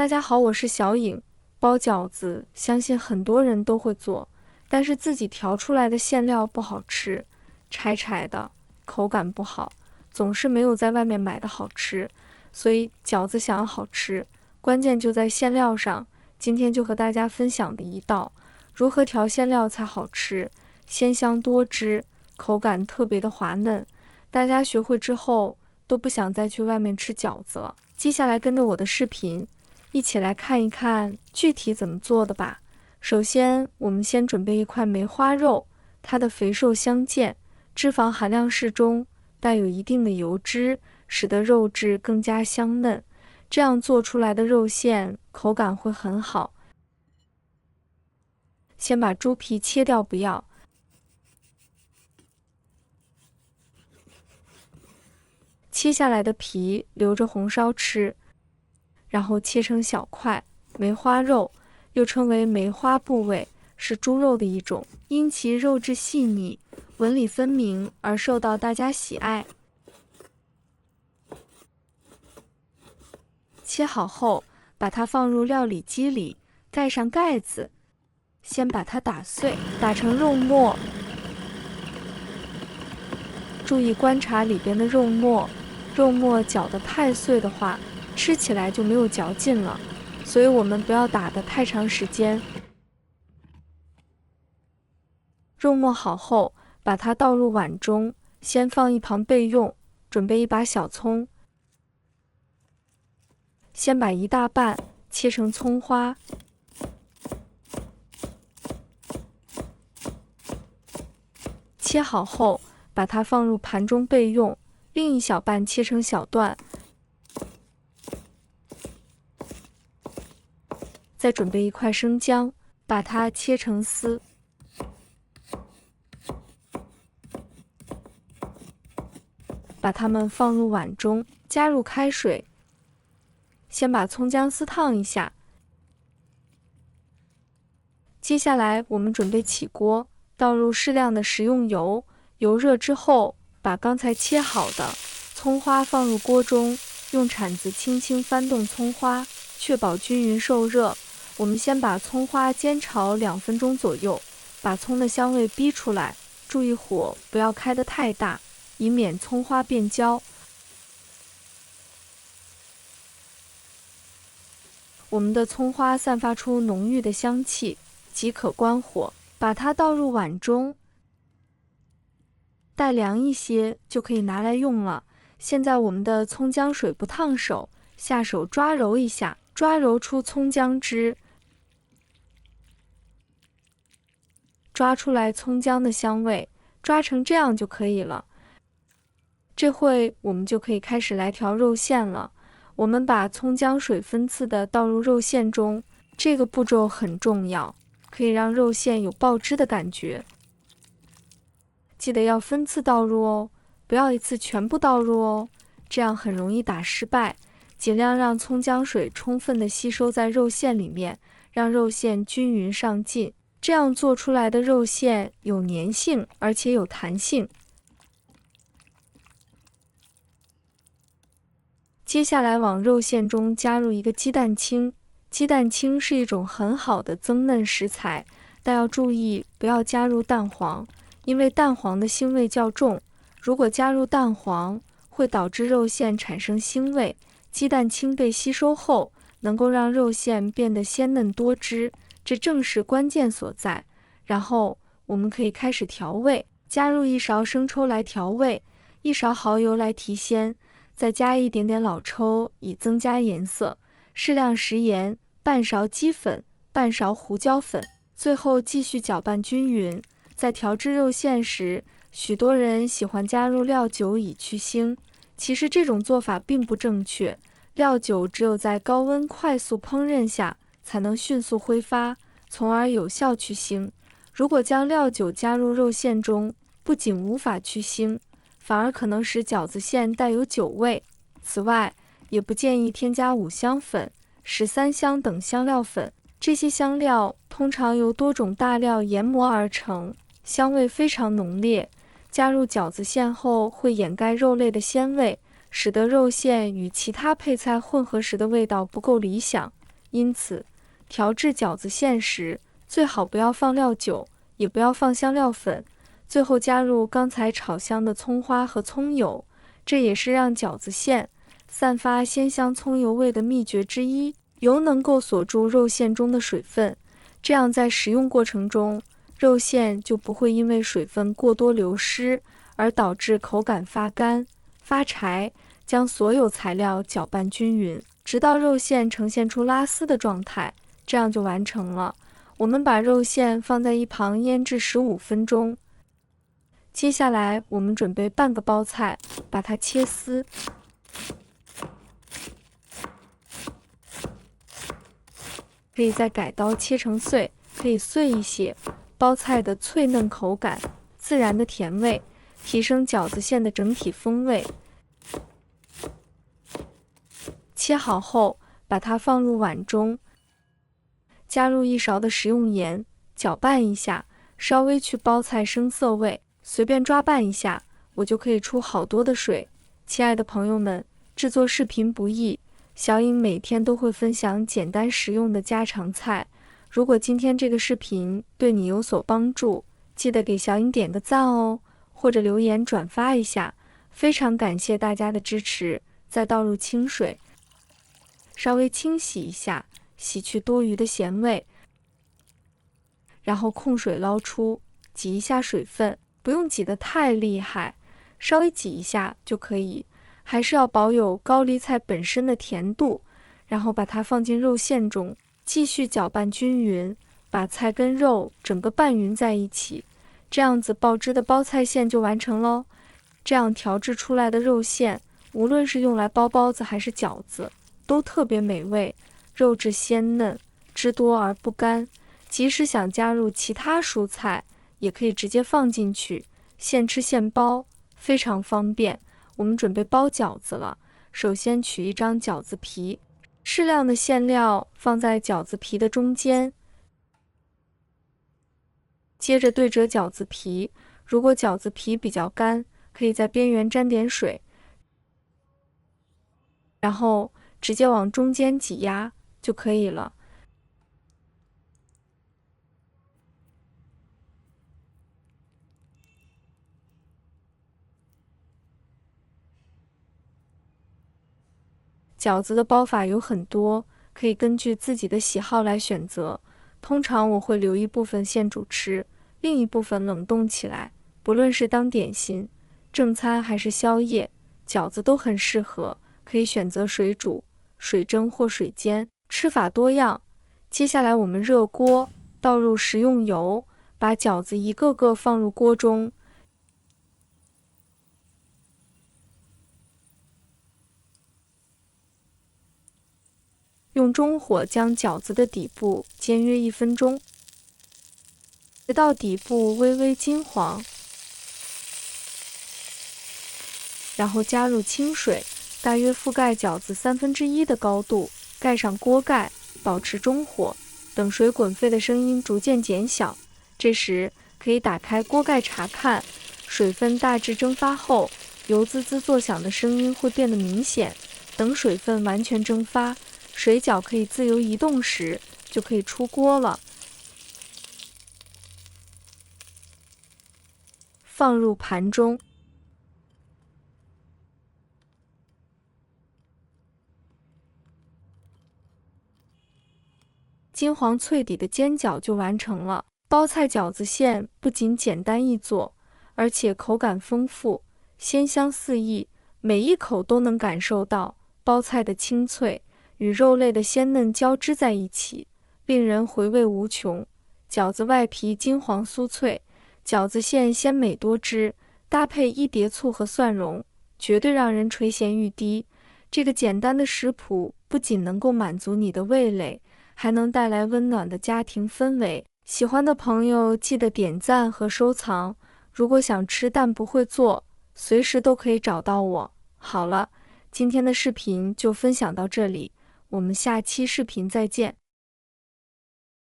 大家好，我是小颖。包饺子，相信很多人都会做，但是自己调出来的馅料不好吃，柴柴的，口感不好，总是没有在外面买的好吃。所以饺子想要好吃，关键就在馅料上。今天就和大家分享的一道，如何调馅料才好吃，鲜香多汁，口感特别的滑嫩。大家学会之后都不想再去外面吃饺子了。接下来跟着我的视频，一起来看一看具体怎么做的吧。首先，我们先准备一块梅花肉，它的肥瘦相间，脂肪含量适中，带有一定的油脂，使得肉质更加香嫩。这样做出来的肉馅口感会很好。先把猪皮切掉，不要。切下来的皮留着红烧吃，然后切成小块。梅花肉又称为梅花部位，是猪肉的一种，因其肉质细腻、纹理分明而受到大家喜爱。切好后，把它放入料理机里，盖上盖子，先把它打碎，打成肉末。注意观察里边的肉末，肉末搅得太碎的话，吃起来就没有嚼劲了，所以我们不要打得太长时间。肉末好后，把它倒入碗中，先放一旁备用。准备一把小葱，先把一大半切成葱花，切好后把它放入盘中备用。另一小半切成小段，再准备一块生姜，把它切成丝，把它们放入碗中，加入开水，先把葱姜丝烫一下。接下来我们准备起锅，倒入适量的食用油，油热之后，把刚才切好的葱花放入锅中，用铲子轻轻翻动葱花，确保均匀受热。我们先把葱花煎炒2分钟左右，把葱的香味逼出来，注意火不要开得太大，以免葱花变焦。我们的葱花散发出浓郁的香气，即可关火，把它倒入碗中，待凉一些就可以拿来用了。现在我们的葱姜水不烫手，下手抓揉一下，抓揉出葱姜汁，抓出来葱姜的香味，抓成这样就可以了。这会我们就可以开始来调肉馅了。我们把葱姜水分次的倒入肉馅中，这个步骤很重要，可以让肉馅有爆汁的感觉。记得要分次倒入哦，不要一次全部倒入哦，这样很容易打失败。尽量让葱姜水充分的吸收在肉馅里面，让肉馅均匀上劲，这样做出来的肉馅有粘性，而且有弹性。接下来往肉馅中加入一个鸡蛋清，鸡蛋清是一种很好的增嫩食材，但要注意不要加入蛋黄，因为蛋黄的腥味较重，如果加入蛋黄，会导致肉馅产生腥味。鸡蛋清被吸收后，能够让肉馅变得鲜嫩多汁，这正是关键所在。然后我们可以开始调味，加入1勺生抽来调味，1勺蚝油来提鲜，再加一点点老抽以增加颜色，适量食盐，半勺鸡粉，半勺胡椒粉，最后继续搅拌均匀。在调制肉馅时，许多人喜欢加入料酒以去腥，其实这种做法并不正确。料酒只有在高温快速烹饪下才能迅速挥发，从而有效去腥。如果将料酒加入肉馅中，不仅无法去腥，反而可能使饺子馅带有酒味。此外，也不建议添加五香粉、13香等香料粉，这些香料通常由多种大料研磨而成，香味非常浓烈。加入饺子馅后会掩盖肉类的鲜味，使得肉馅与其他配菜混合时的味道不够理想。因此，调制饺子馅时，最好不要放料酒，也不要放香料粉，最后加入刚才炒香的葱花和葱油，这也是让饺子馅散发鲜香葱油味的秘诀之一。油能够锁住肉馅中的水分，这样在食用过程中，肉馅就不会因为水分过多流失而导致口感发干、发柴。将所有材料搅拌均匀，直到肉馅呈现出拉丝的状态，这样就完成了。我们把肉馅放在一旁腌制15分钟。接下来我们准备半个包菜，把它切丝。可以再改刀切成碎，可以碎一些。包菜的脆嫩口感，自然的甜味，提升饺子馅的整体风味。切好后，把它放入碗中，加入1勺的食用盐，搅拌一下，稍微去包菜生涩味，随便抓拌一下，我就可以出好多的水。亲爱的朋友们，制作视频不易，小颖每天都会分享简单实用的家常菜。如果今天这个视频对你有所帮助，记得给小颖点个赞哦，或者留言转发一下，非常感谢大家的支持。再倒入清水，稍微清洗一下，洗去多余的咸味，然后控水捞出，挤一下水分，不用挤得太厉害，稍微挤一下就可以，还是要保有高丽菜本身的甜度。然后把它放进肉馅中，继续搅拌均匀，把菜跟肉整个拌匀在一起，这样子爆汁的包菜馅就完成喽。这样调制出来的肉馅，无论是用来包包子还是饺子，都特别美味，肉质鲜嫩，汁多而不干。即使想加入其他蔬菜，也可以直接放进去，现吃现包，非常方便。我们准备包饺子了，首先取一张饺子皮，适量的馅料放在饺子皮的中间，接着对折饺子皮，如果饺子皮比较干，可以在边缘沾点水，然后直接往中间挤压就可以了。饺子的包法有很多，可以根据自己的喜好来选择。通常我会留一部分现煮吃，另一部分冷冻起来。不论是当点心、正餐还是宵夜，饺子都很适合，可以选择水煮、水蒸或水煎，吃法多样。接下来我们热锅，倒入食用油，把饺子一个个放入锅中，用中火将饺子的底部煎约1分钟，直到底部微微金黄，然后加入清水，大约覆盖饺子1/3的高度，盖上锅盖，保持中火，等水滚沸的声音逐渐减小。这时可以打开锅盖查看，水分大致蒸发后，油滋滋作响的声音会变得明显。等水分完全蒸发，水饺可以自由移动时，就可以出锅了。放入盘中，金黄脆底的煎饺就完成了。包菜饺子馅不仅简单易做，而且口感丰富，鲜香四溢，每一口都能感受到包菜的清脆与肉类的鲜嫩交织在一起，令人回味无穷。饺子外皮金黄酥脆，饺子馅鲜美多汁，搭配一碟醋和蒜蓉，绝对让人垂涎欲滴。这个简单的食谱不仅能够满足你的味蕾，还能带来温暖的家庭氛围。喜欢的朋友记得点赞和收藏。如果想吃但不会做，随时都可以找到我。好了，今天的视频就分享到这里，我们下期视频再见。